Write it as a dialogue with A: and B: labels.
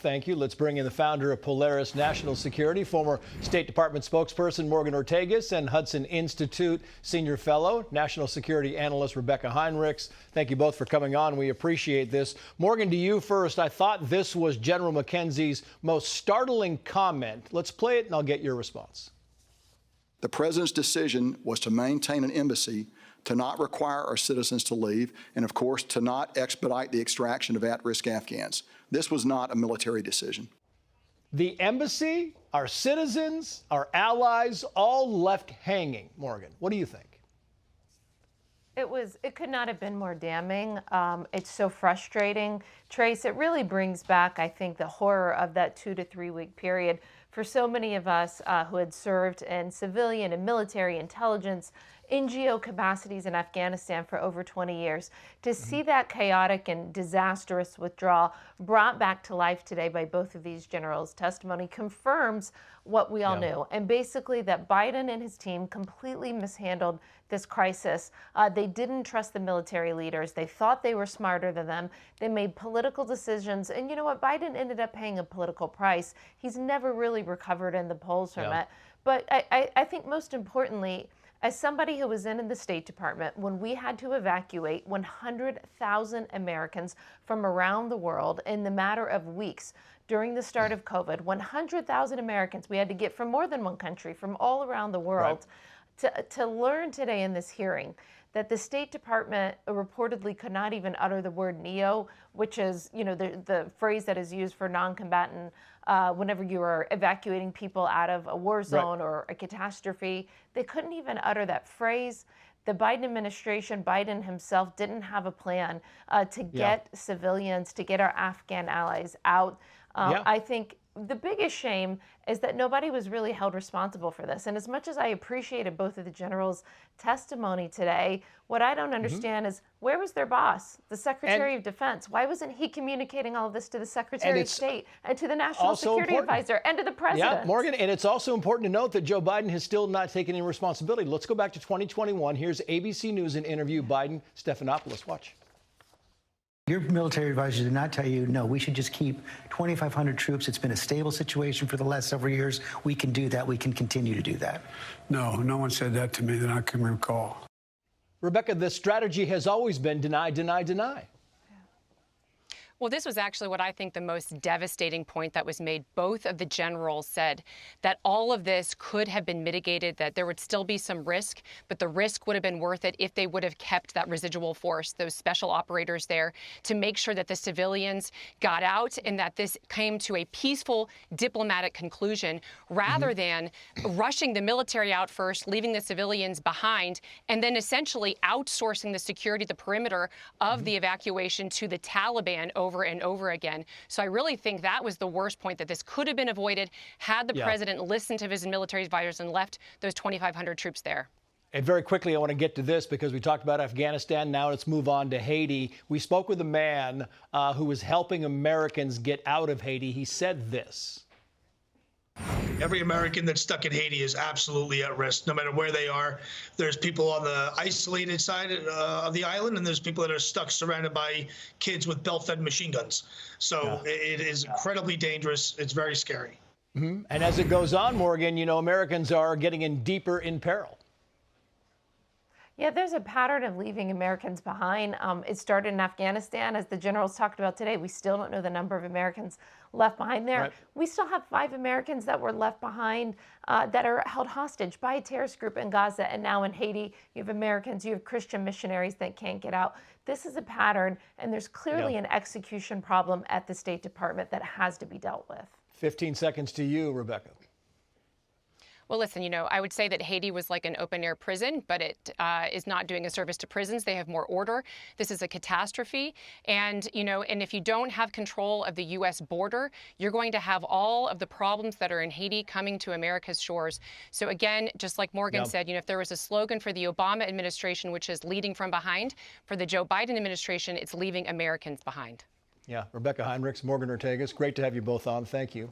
A: Thank you. Let's bring in the founder of Polaris National Security, former State Department spokesperson Morgan Ortagus, and Hudson Institute Senior Fellow, National Security Analyst Rebecca Heinrichs. Thank you both for coming on. We appreciate this. Morgan, to you first. I thought this was General McKenzie's most startling comment. Let's play it and I'll get your response.
B: The president's decision was to maintain an embassy, to not require our citizens to leave, and of course, to not expedite the extraction of at-risk Afghans. This was not a military decision.
A: The embassy, our citizens, our allies, all left hanging. Morgan, what do you think?
C: It could not have been more damning. It's so frustrating. Trace, it really brings back, I think, the horror of that 2 to 3 week period for so many of us who had served in civilian and military intelligence, NGO capacities in Afghanistan for over 20 years. To see that chaotic and disastrous withdrawal brought back to life today by both of these generals' testimony confirms what we all knew. And basically that Biden and his team completely mishandled this crisis. They didn't trust the military leaders. They thought they were smarter than them. They made political decisions. And you know what? Biden ended up paying a political price. He's never really recovered in the polls from it. But I think most importantly, as somebody who was in the State Department, when we had to evacuate 100,000 Americans from around the world in the matter of weeks during the start of COVID, 100,000 Americans we had to get from more than one country, from all around the world, to learn today in this hearing that the State Department reportedly could not even utter the word NEO, which is, you know, the phrase that is used for non-combatant whenever you are evacuating people out of a war zone or a catastrophe. They couldn't even utter that phrase. The Biden administration, Biden himself, didn't have a plan to get civilians, to get our Afghan allies out. I think the biggest shame is that nobody was really held responsible for this. And as much as I appreciated both of the generals' testimony today, what I don't understand is where was their boss, the Secretary of Defense? Why wasn't he communicating all of this to the Secretary of State and to the National Security Advisor and to the President?
A: Yeah, Morgan, and it's also important to note that Joe Biden has still not taken any responsibility. Let's go back to 2021. Here's ABC News an interview. Biden, Stephanopoulos. Watch.
D: Your military advisors did not tell you, no, we should just keep 2,500 troops. It's been a stable situation for the last several years. We can do that. We can continue to do that.
E: No, no one said that to me that I can recall.
A: Rebecca, the strategy has always been deny, deny, deny.
F: Well, this was actually what I think the most devastating point that was made. Both of the generals said that all of this could have been mitigated, that there would still be some risk, but the risk would have been worth it if they would have kept that residual force, those special operators there, to make sure that the civilians got out and that this came to a peaceful diplomatic conclusion rather than rushing the military out first, leaving the civilians behind, and then essentially outsourcing the security, the perimeter of the evacuation to the Taliban over and over again. So I really think that was the worst point, that this could have been avoided had the president listened to his military advisors and left those 2,500 troops there.
A: And very quickly, I want to get to this because we talked about Afghanistan. Now let's move on to Haiti. We spoke with a man who was helping Americans get out of Haiti. He said this.
G: Every American that's stuck in Haiti is absolutely at risk, no matter where they are. There's people on the isolated side of the island, and there's people that are stuck surrounded by kids with belt-fed machine guns. So it is incredibly dangerous. It's very scary.
A: And as it goes on, Morgan, you know, Americans are getting in deeper in peril.
C: Yeah, there's a pattern of leaving Americans behind. It started in Afghanistan, as the generals talked about today. We still don't know the number of Americans left behind there. We still have 5 Americans that were left behind that are held hostage by a terrorist group in Gaza. And now in Haiti, you have Americans, you have Christian missionaries that can't get out. This is a pattern, and there's clearly an execution problem at the State Department that has to be dealt with.
A: 15 seconds to you, Rebecca.
F: Well, listen, you know, I would say that Haiti was like an open-air prison, but it is not doing a service to prisons. They have more order. This is a catastrophe. And, you know, and if you don't have control of the U.S. border, you're going to have all of the problems that are in Haiti coming to America's shores. So, again, just like Morgan said, you know, if there was a slogan for the Obama administration, which is leading from behind, for the Joe Biden administration, it's leaving Americans behind.
A: Yeah, Rebecca Heinrichs, Morgan Ortagus, great to have you both on. Thank you.